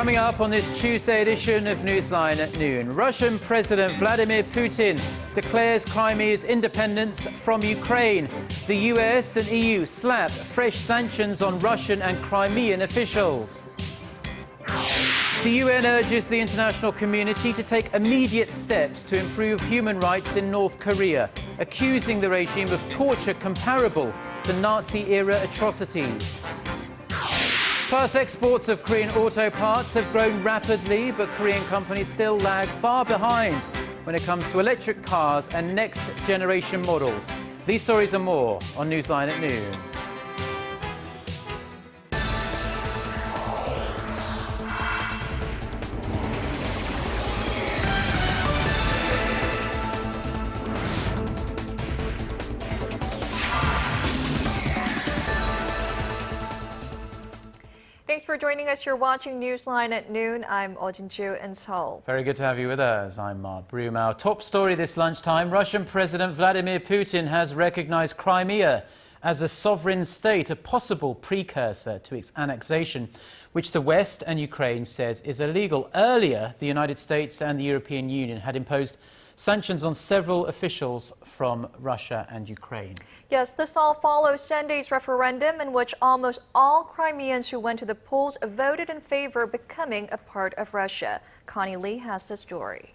Coming up on this Tuesday edition of Newsline at noon, Russian President Vladimir Putin declares Crimea's independence from Ukraine. The US and EU slap fresh sanctions on Russian and Crimean officials. The UN urges the international community to take immediate steps to improve human rights in North Korea, accusing the regime of torture comparable to Nazi-era atrocities. Plus, exports of Korean auto parts have grown rapidly, but Korean companies still lag far behind when it comes to electric cars and next-generation models. These stories and more on Newsline at noon. Thanks for joining us. You're watching Newsline at noon. I'm Ojin Chu in Seoul. Very good to have you with us. I'm Mark Broom. Our top story this lunchtime, Russian President Vladimir Putin has recognized Crimea as a sovereign state, a possible precursor to its annexation, which the West and Ukraine says is illegal. Earlier, the United States and the European Union had imposed sanctions on several officials from Russia and Ukraine. Yes, this all follows Sunday's referendum in which almost all Crimeans who went to the polls voted in favor of becoming a part of Russia. Connie Lee has the story.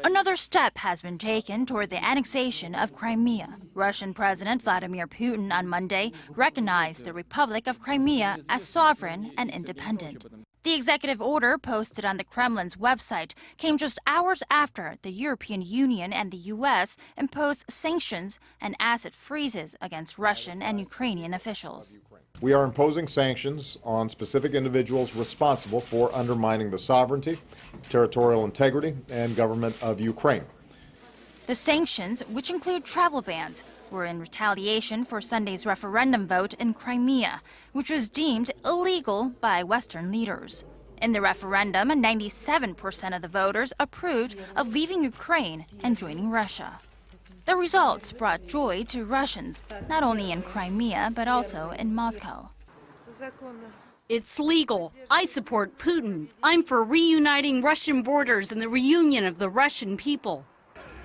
Another step has been taken toward the annexation of Crimea. Russian President Vladimir Putin on Monday recognized the Republic of Crimea as sovereign and independent. The executive order posted on the Kremlin's website came just hours after the European Union and the US imposed sanctions and asset freezes against Russian and Ukrainian officials. We are imposing sanctions on specific individuals responsible for undermining the sovereignty, territorial integrity, and government of Ukraine. The sanctions, which include travel bans, were in retaliation for Sunday's referendum vote in Crimea, which was deemed illegal by Western leaders. In the referendum, 97% of the voters approved of leaving Ukraine and joining Russia. The results brought joy to Russians, not only in Crimea, but also in Moscow. It's legal. I support Putin. I'm for reuniting Russian borders and the reunion of the Russian people.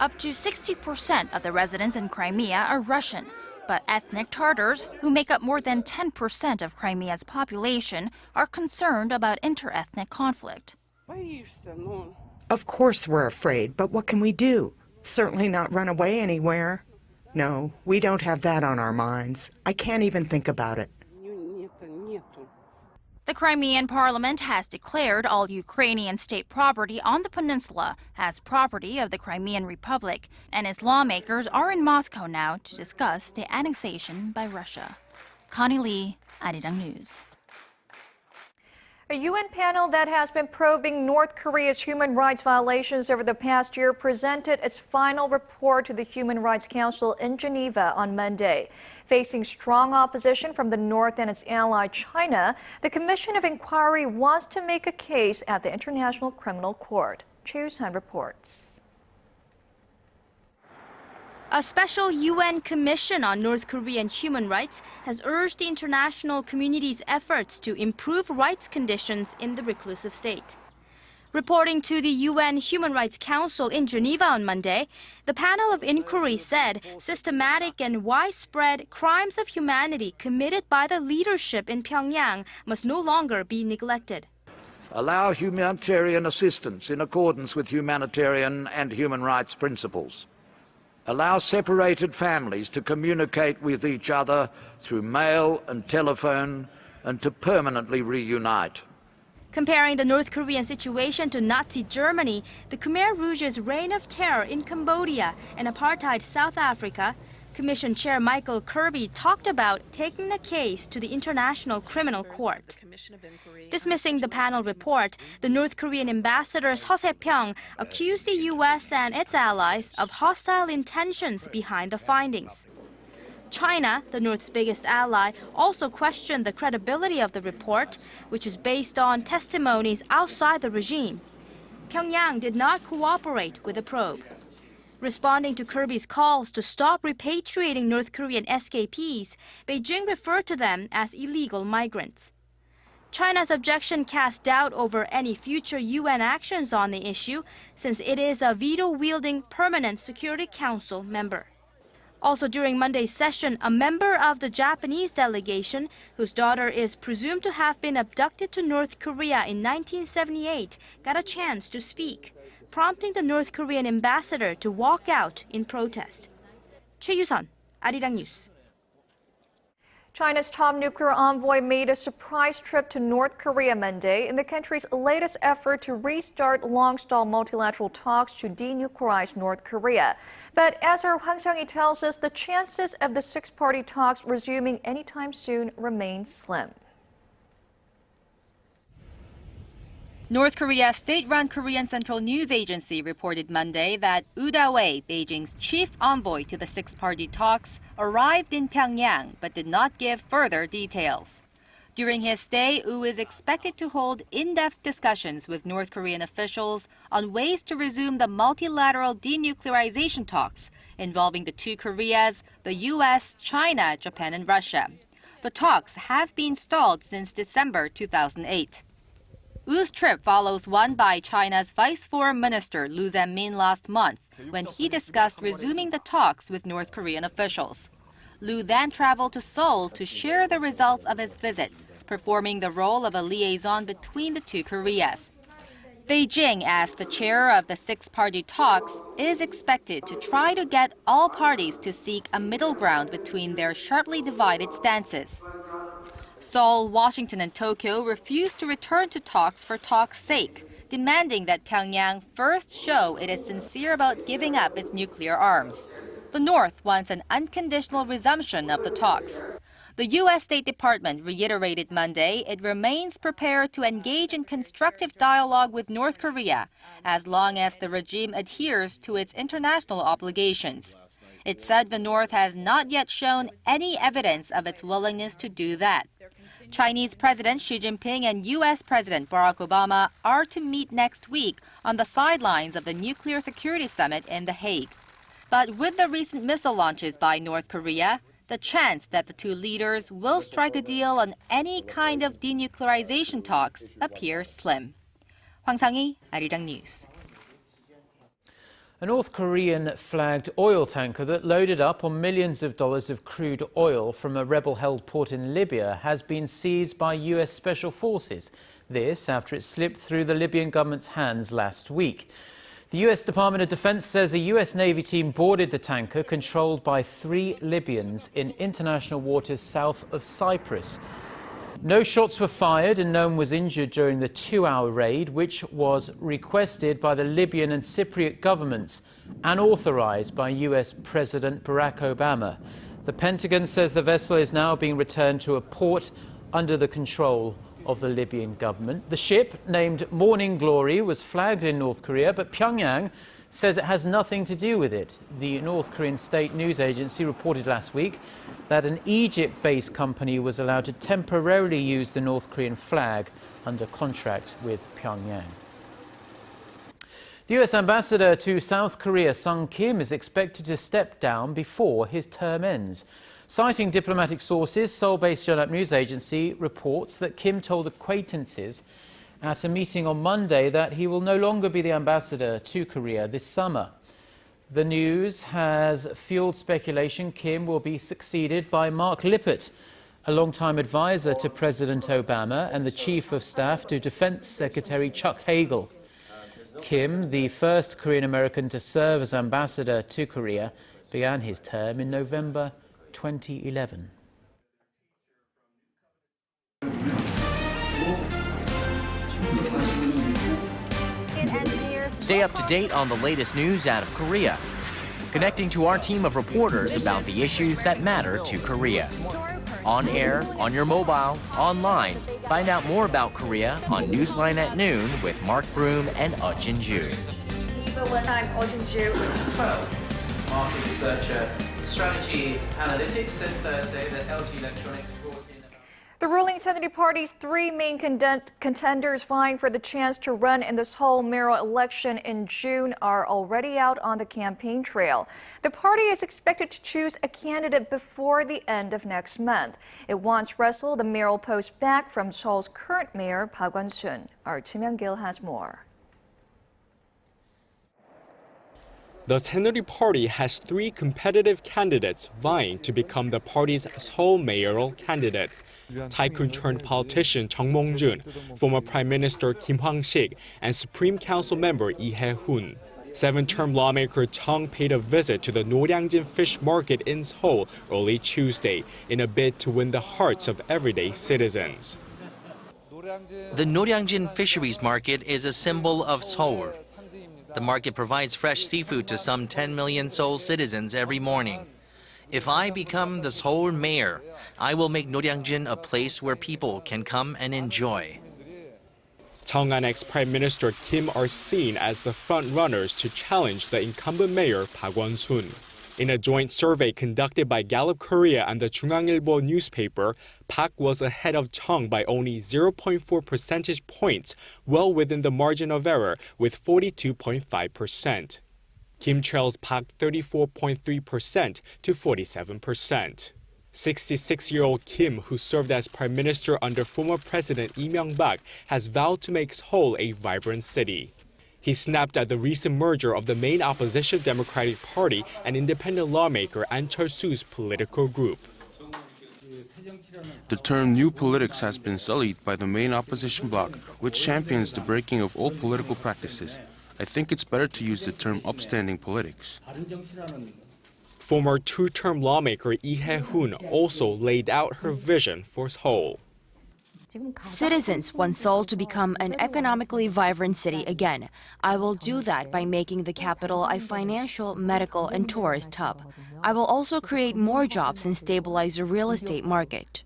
Up to 60% of the residents in Crimea are Russian, but ethnic Tatars, who make up more than 10% of Crimea's population, are concerned about inter-ethnic conflict. Of course we're afraid, but what can we do? Certainly not run away anywhere. No, we don't have that on our minds. I can't even think about it. The Crimean parliament has declared all Ukrainian state property on the peninsula as property of the Crimean Republic, and its lawmakers are in Moscow now to discuss the annexation by Russia. Connie Lee, Arirang News. A UN panel that has been probing North Korea's human rights violations over the past year presented its final report to the Human Rights Council in Geneva on Monday. Facing strong opposition from the North and its ally China, the Commission of Inquiry wants to make a case at the International Criminal Court. Chu Sun reports. A special UN Commission on North Korean human rights has urged the international community's efforts to improve rights conditions in the reclusive state. Reporting to the UN Human Rights Council in Geneva on Monday, the panel of inquiry said systematic and widespread crimes of humanity committed by the leadership in Pyongyang must no longer be neglected. Allow humanitarian assistance in accordance with humanitarian and human rights principles. Allow separated families to communicate with each other through mail and telephone and to permanently reunite. Comparing the North Korean situation to Nazi Germany, the Khmer Rouge's reign of terror in Cambodia and apartheid South Africa, Commission Chair Michael Kirby talked about taking the case to the International Criminal Court. Dismissing the panel report, the North Korean ambassador Seo Se-pyong accused the U.S. and its allies of hostile intentions behind the findings. China, the North's biggest ally, also questioned the credibility of the report, which is based on testimonies outside the regime. Pyongyang did not cooperate with the probe. Responding to Kirby's calls to stop repatriating North Korean escapees, Beijing referred to them as illegal migrants. China's objection casts doubt over any future UN actions on the issue, since it is a veto-wielding Permanent Security Council member. Also during Monday's session, a member of the Japanese delegation, whose daughter is presumed to have been abducted to North Korea in 1978, got a chance to speak, prompting the North Korean ambassador to walk out in protest. Choi Yu-sun, Arirang News. China's top nuclear envoy made a surprise trip to North Korea Monday in the country's latest effort to restart long-stalled multilateral talks to denuclearize North Korea. But as our Hwang Sung-hee tells us, the chances of the six-party talks resuming anytime soon remain slim. North Korea's state-run Korean Central News Agency reported Monday that Wu Dawei, Beijing's chief envoy to the six-party talks, arrived in Pyongyang but did not give further details. During his stay, Wu is expected to hold in-depth discussions with North Korean officials on ways to resume the multilateral denuclearization talks involving the two Koreas, the U.S., China, Japan, and Russia. The talks have been stalled since December 2008. Wu's trip follows one by China's Vice Foreign Minister Lu Zhenmin last month, when he discussed resuming the talks with North Korean officials. Lu then traveled to Seoul to share the results of his visit, performing the role of a liaison between the two Koreas. Beijing, as the chair of the six-party talks, is expected to try to get all parties to seek a middle ground between their sharply divided stances. Seoul, Washington, and Tokyo refused to return to talks for talk's sake, demanding that Pyongyang first show it is sincere about giving up its nuclear arms. The North wants an unconditional resumption of the talks. The U.S. State Department reiterated Monday it remains prepared to engage in constructive dialogue with North Korea as long as the regime adheres to its international obligations. It said the North has not yet shown any evidence of its willingness to do that. Chinese President Xi Jinping and U.S. President Barack Obama are to meet next week on the sidelines of the Nuclear Security Summit in The Hague. But with the recent missile launches by North Korea, the chance that the two leaders will strike a deal on any kind of denuclearization talks appears slim. Hwang Sung-hee, Arirang News. A North Korean-flagged oil tanker that loaded up on millions of dollars of crude oil from a rebel-held port in Libya has been seized by U.S. Special Forces. This after it slipped through the Libyan government's hands last week. The U.S. Department of Defense says a U.S. Navy team boarded the tanker controlled by 3 Libyans in international waters south of Cyprus. No shots were fired and no one was injured during the 2-hour raid, which was requested by the Libyan and Cypriot governments and authorized by U.S. President Barack Obama. The Pentagon says the vessel is now being returned to a port under the control of the Libyan government. The ship, named Morning Glory, was flagged in North Korea, but Pyongyang says it has nothing to do with it. The North Korean state news agency reported last week that an Egypt-based company was allowed to temporarily use the North Korean flag under contract with Pyongyang. The U.S. ambassador to South Korea, Sung Kim, is expected to step down before his term ends. Citing diplomatic sources, Seoul-based Yonhap news agency reports that Kim told acquaintances at a meeting on Monday that he will no longer be the ambassador to Korea this summer. The news has fueled speculation Kim will be succeeded by Mark Lippert, a longtime advisor to President Obama and the Chief of Staff to Defense Secretary Chuck Hagel. Kim, the first Korean American to serve as ambassador to Korea, began his term in November 2011. Stay up to date on the latest news out of Korea, connecting to our team of reporters about the issues that matter to Korea. On air, on your mobile, online. Find out more about Korea on Newsline at Noon with Mark Broom and Jin Ju. I'm Jin Ju. Market researcher, strategy analytics, said Thursday that LG Electronics brought in... The ruling Senator Party's three main contenders vying for the chance to run in the Seoul mayoral election in June are already out on the campaign trail. The party is expected to choose a candidate before the end of next month. It wants wrestle the mayoral post back from Seoul's current mayor, Park Won-sun. Our Kim Young-gil has more. The Senator Party has three competitive candidates vying to become the party's Seoul mayoral candidate. Tycoon-turned-politician Chung Mong-jun, former Prime Minister Kim Hwang-sik, and Supreme Council member Lee Hae-hun. Seven-term lawmaker Chung paid a visit to the Noryangjin Fish Market in Seoul early Tuesday in a bid to win the hearts of everyday citizens. The Noryangjin Fisheries Market is a symbol of Seoul. The market provides fresh seafood to some 10 million Seoul citizens every morning. If I become the Seoul mayor, I will make Noryangjin a place where people can come and enjoy. Chung and ex-Prime Minister Kim are seen as the front-runners to challenge the incumbent mayor Park Won-sun. In a joint survey conducted by Gallup Korea and the 중앙일보 newspaper, Park was ahead of Chung by only 0.4 percentage points, well within the margin of error with 42.5%. Kim trails Park 34.3% to 47%. 66-year-old Kim, who served as prime minister under former president Lee Myung-bak, has vowed to make Seoul a vibrant city. He snapped at the recent merger of the main opposition Democratic Party and independent lawmaker An Chol-su's political group. The term new politics has been sullied by the main opposition bloc, which champions the breaking of old political practices. I think it's better to use the term upstanding politics. Former two-term lawmaker Lee Hae-hun also laid out her vision for Seoul. Citizens want Seoul to become an economically vibrant city again. I will do that by making the capital a financial, medical, and tourist hub. I will also create more jobs and stabilize the real estate market.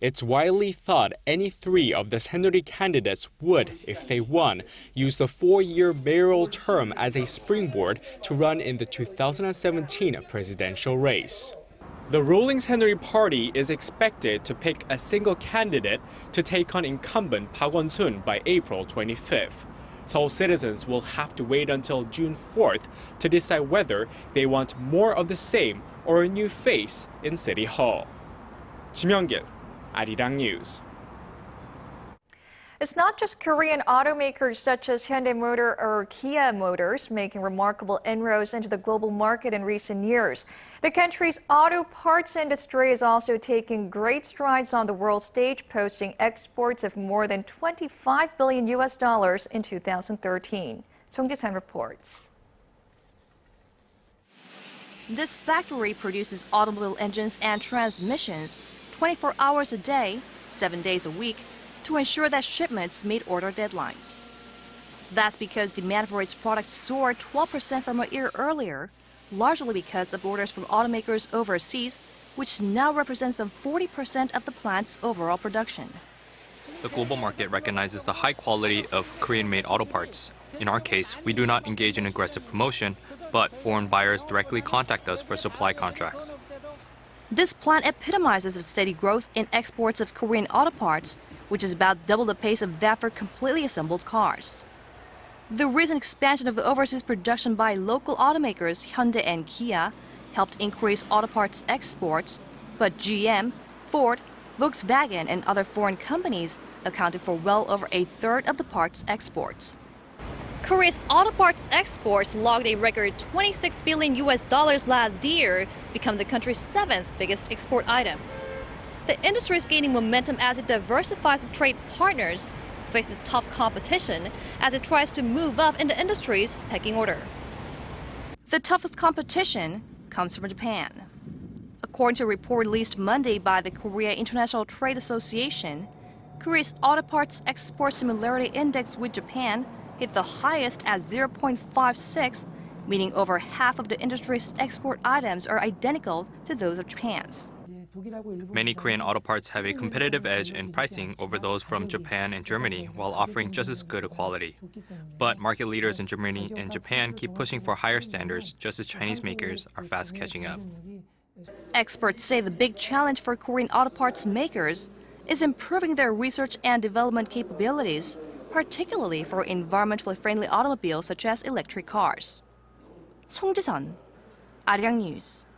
It's widely thought any three of the Senator candidates would, if they won, use the four-year mayoral term as a springboard to run in the 2017 presidential race. The ruling Senator Party is expected to pick a single candidate to take on incumbent Park Won-sun by April 25th. Seoul citizens will have to wait until June 4th to decide whether they want more of the same or a new face in City Hall. Kim Young-gil, Arirang News. It's not just Korean automakers such as Hyundai Motor or Kia Motors making remarkable inroads into the global market in recent years. The country's auto parts industry is also taking great strides on the world stage, posting exports of more than $25 billion in 2013. Song Ji-san reports. This factory produces automobile engines and transmissions 24 hours a day, 7 days a week, to ensure that shipments meet order deadlines. That's because demand for its products soared 12% from a year earlier, largely because of orders from automakers overseas, which now represents some 40% of the plant's overall production. The global market recognizes the high quality of Korean-made auto parts. In our case, we do not engage in aggressive promotion, but foreign buyers directly contact us for supply contracts. This plant epitomizes the steady growth in exports of Korean auto parts, which is about double the pace of that for completely assembled cars. The recent expansion of the overseas production by local automakers Hyundai and Kia helped increase auto parts exports, but GM, Ford, Volkswagen, and other foreign companies accounted for well over a third of the parts exports. Korea's auto parts exports logged a record $26 billion last year, becoming the country's seventh biggest export item. The industry is gaining momentum as it diversifies its trade partners, faces tough competition as it tries to move up in the industry's pecking order. The toughest competition comes from Japan. According to a report released Monday by the Korea International Trade Association, Korea's auto parts export similarity index with Japan hit the highest at 0.56, meaning over half of the industry's export items are identical to those of Japan's. Many Korean auto parts have a competitive edge in pricing over those from Japan and Germany while offering just as good a quality. But market leaders in Germany and Japan keep pushing for higher standards just as Chinese makers are fast catching up. Experts say the big challenge for Korean auto parts makers is improving their research and development capabilities, particularly for environmentally friendly automobiles such as electric cars. 송지선, Arirang News.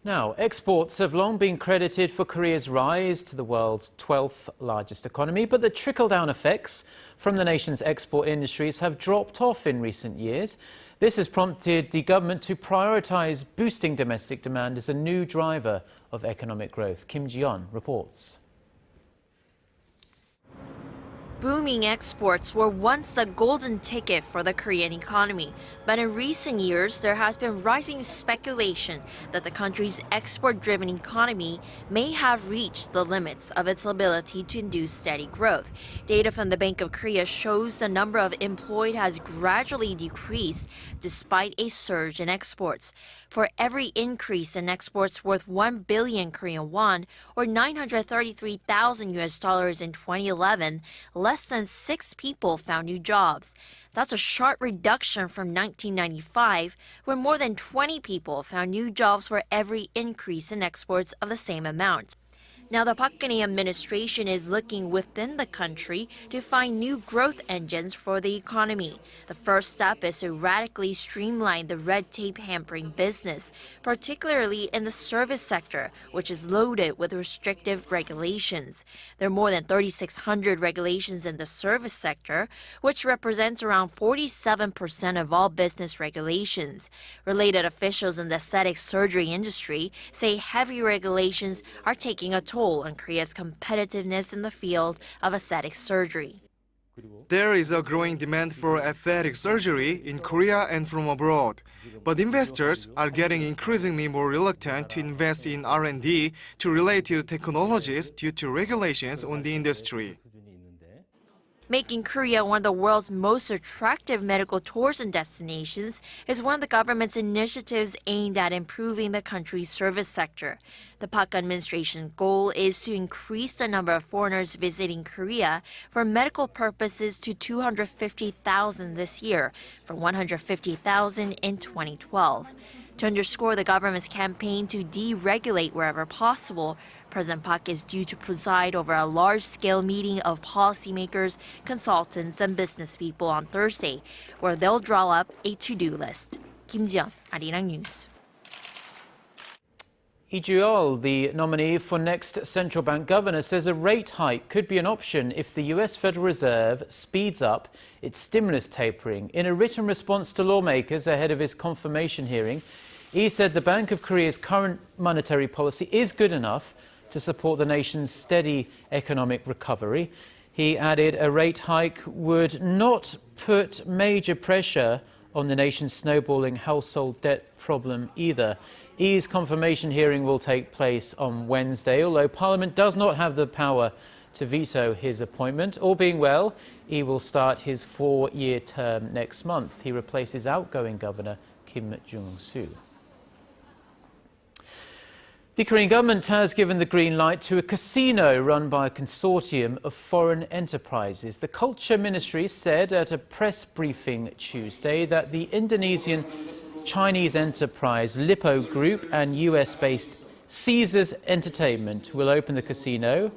Now, exports have long been credited for Korea's rise to the world's 12th largest economy, but the trickle-down effects from the nation's export industries have dropped off in recent years. This has prompted the government to prioritize boosting domestic demand as a new driver of economic growth. Kim Ji-yeon reports. Booming exports were once the golden ticket for the Korean economy, but in recent years there has been rising speculation that the country's export-driven economy may have reached the limits of its ability to induce steady growth. Data from the Bank of Korea shows the number of employed has gradually decreased despite a surge in exports. For every increase in exports worth 1 billion Korean won, or $933,000 in 2011, less than 6 people found new jobs. That's a sharp reduction from 1995, when more than 20 people found new jobs for every increase in exports of the same amount. Now, the Park Geun-hye administration is looking within the country to find new growth engines for the economy. The first step is to radically streamline the red tape hampering business, particularly in the service sector, which is loaded with restrictive regulations. There are more than 3,600 regulations in the service sector, which represents around 47% of all business regulations. Related officials in the aesthetic surgery industry say heavy regulations are taking a toll on Korea's competitiveness in the field of aesthetic surgery. There is a growing demand for aesthetic surgery in Korea and from abroad, but investors are getting increasingly more reluctant to invest in R&D to related technologies due to regulations on the industry. Making Korea one of the world's most attractive medical tourism destinations is one of the government's initiatives aimed at improving the country's service sector. The Park administration's goal is to increase the number of foreigners visiting Korea for medical purposes to 250,000 this year, from 150,000 in 2012. To underscore the government's campaign to deregulate wherever possible, President Park is due to preside over a large-scale meeting of policymakers, consultants, and business people on Thursday, where they'll draw up a to-do list. Kim Ji-yeon, Arirang News. Lee Ju-yeol, the nominee for next central bank governor, says a rate hike could be an option if the U.S. Federal Reserve speeds up its stimulus tapering. In a written response to lawmakers ahead of his confirmation hearing, he said the Bank of Korea's current monetary policy is good enough to support the nation's steady economic recovery. He added a rate hike would not put major pressure on the nation's snowballing household debt problem either. Lee's confirmation hearing will take place on Wednesday, although Parliament does not have the power to veto his appointment. All being well, Lee will start his 4-year term next month. He replaces outgoing Governor Kim Jung-soo. The Korean government has given the green light to a casino run by a consortium of foreign enterprises. The Culture Ministry said at a press briefing Tuesday that the Indonesian Chinese enterprise Lippo Group and US-based Caesars Entertainment will open the casino,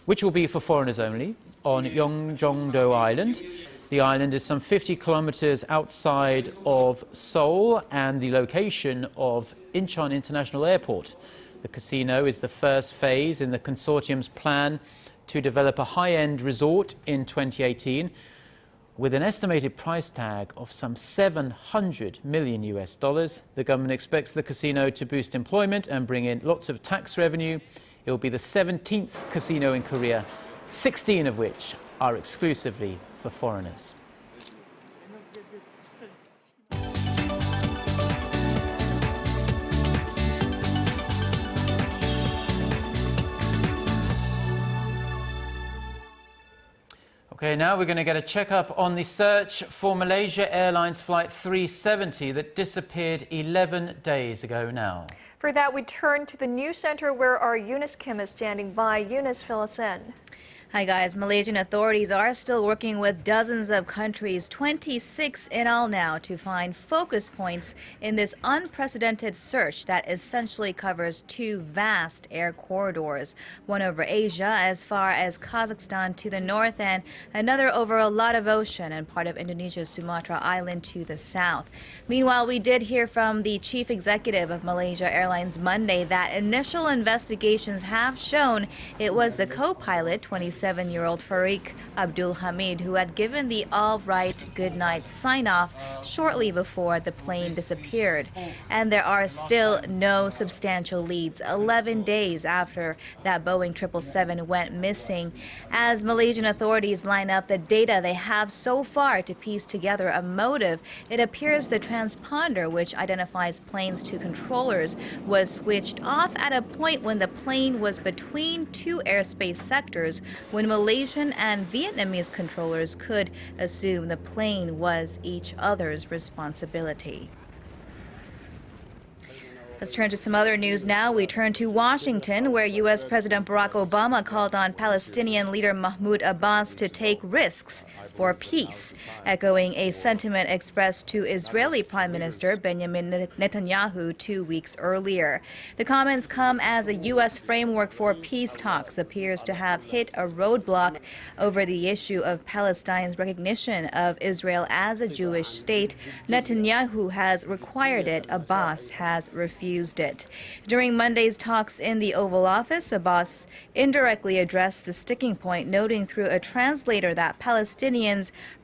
which will be for foreigners only, on Yeongjong-do Island. The island is some 50 kilometers outside of Seoul and the location of Incheon International Airport. The casino is the first phase in the consortium's plan to develop a high-end resort in 2018 with an estimated price tag of some $700 million. The government expects the casino to boost employment and bring in lots of tax revenue. It will be the 17th casino in Korea, 16 of which are exclusively for foreigners. Okay, now we're going to get a checkup on the search for Malaysia Airlines Flight 370 that disappeared 11 days ago now. For that, we turn to the news center where our Eunice Kim is standing by. Eunice, fill us in. Hi guys, Malaysian authorities are still working with dozens of countries, 26 in all now, to find focus points in this unprecedented search that essentially covers two vast air corridors, one over Asia as far as Kazakhstan to the north and another over a lot of ocean and part of Indonesia's Sumatra island to the south. Meanwhile, we did hear from the chief executive of Malaysia Airlines Monday that initial investigations have shown it was the co-pilot, 27-year-old Farik Abdul Hamid, who had given the all-right good-night sign-off shortly before the plane disappeared. And there are still no substantial leads 11 days after that Boeing 777 went missing. As Malaysian authorities line up the data they have so far to piece together a motive, it appears the transponder, which identifies planes to controllers, was switched off at a point when the plane was between two airspace sectors, when Malaysian and Vietnamese controllers could assume the plane was each other's responsibility. Let's turn to some other news now. We turn to Washington, where U.S. President Barack Obama called on Palestinian leader Mahmoud Abbas to take risks for peace, echoing a sentiment expressed to Israeli Prime Minister Benjamin Netanyahu 2 weeks earlier. The comments come as a U.S. framework for peace talks appears to have hit a roadblock over the issue of Palestine's recognition of Israel as a Jewish state. Netanyahu has required it. Abbas has refused it. During Monday's talks in the Oval Office, Abbas indirectly addressed the sticking point, noting through a translator that Palestinians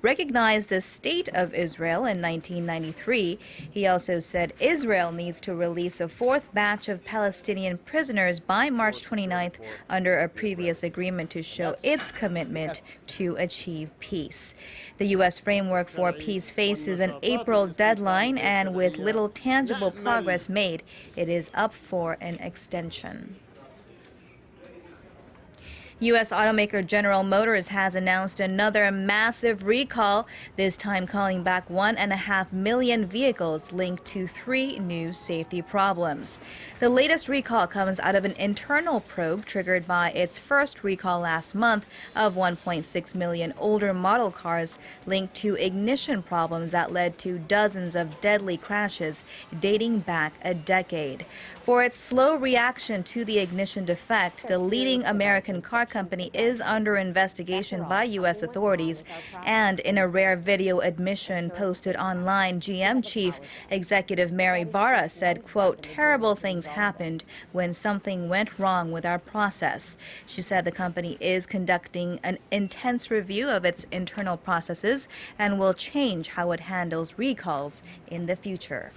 recognized the state of Israel in 1993. He also said Israel needs to release a fourth batch of Palestinian prisoners by March 29th under a previous agreement to show its commitment to achieve peace. The U.S. framework for peace faces an April deadline, and with little tangible progress made, it is up for an extension. U.S. automaker General Motors has announced another massive recall, this time calling back 1.5 million vehicles linked to 3 new safety problems. The latest recall comes out of an internal probe triggered by its first recall last month of 1.6 million older model cars linked to ignition problems that led to dozens of deadly crashes dating back a decade. For its slow reaction to the ignition defect, the leading American car company is under investigation by U.S. authorities. And in a rare video admission posted online, GM Chief Executive Mary Barra said, quote, "Terrible things happened when something went wrong with our process." She said the company is conducting an intense review of its internal processes and will change how it handles recalls in the future.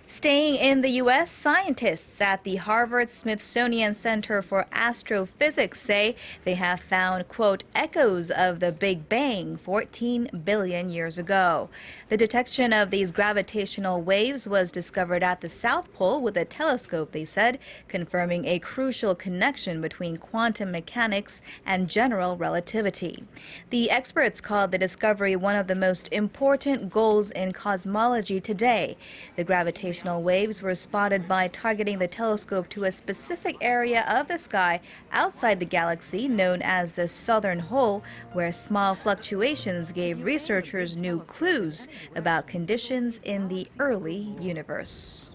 Staying in the U.S., scientists at the Harvard-Smithsonian Center for Astrophysics say they have found, quote, echoes of the Big Bang 14 billion years ago. The detection of these gravitational waves was discovered at the South Pole with a telescope, they said, confirming a crucial connection between quantum mechanics and general relativity. The experts called the discovery one of the most important goals in cosmology today. The gravitational waves were spotted by targeting the telescope to a specific area of the sky outside the galaxy known as the Southern Hole, where small fluctuations gave researchers new clues about conditions in the early universe.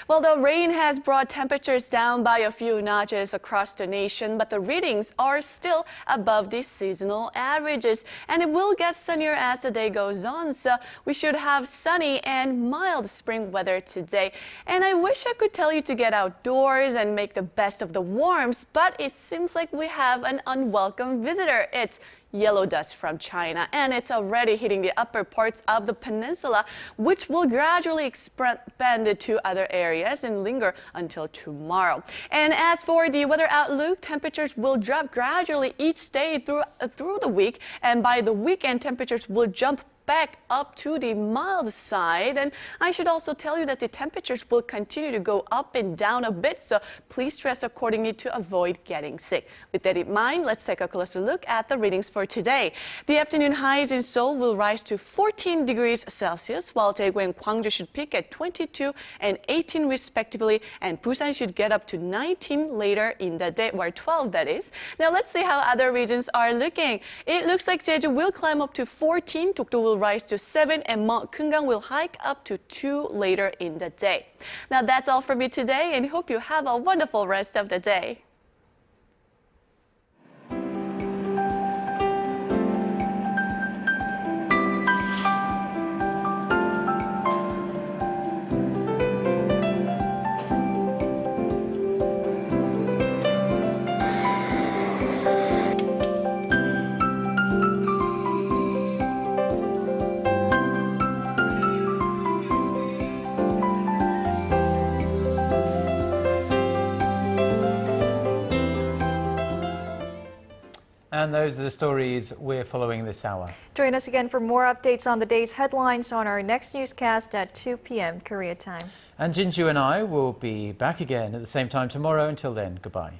Well, the rain has brought temperatures down by a few notches across the nation, but the readings are still above the seasonal averages, and it will get sunnier as the day goes on, so we should have sunny and mild spring weather today. And I wish I could tell you to get outdoors and make the best of the warmth, but it seems like we have an unwelcome visitor. It's yellow dust from China, and it's already hitting the upper parts of the peninsula, which will gradually expand to other areas and linger until tomorrow. And as for the weather outlook, temperatures will drop gradually each day through the week, and by the weekend, temperatures will jump back up to the mild side. And I should also tell you that the temperatures will continue to go up and down a bit, so please dress accordingly to avoid getting sick. With that in mind, let's take a closer look at the readings for today. The afternoon highs in Seoul will rise to 14 degrees Celsius, while Daegu and Gwangju should peak at 22 and 18 respectively, and Busan should get up to 19 later in the day, or 12 that is. Now let's see how other regions are looking. It looks like Jeju will climb up to 14, Dokdo will rise to 7, and Gyeonggang will hike up to 2 later in the day. Now that's all for me today, and hope you have a wonderful rest of the day. And those are the stories we're following this hour. Join us again for more updates on the day's headlines on our next newscast at 2 p.m. Korea time. And Jinju and I will be back again at the same time tomorrow. Until then, goodbye.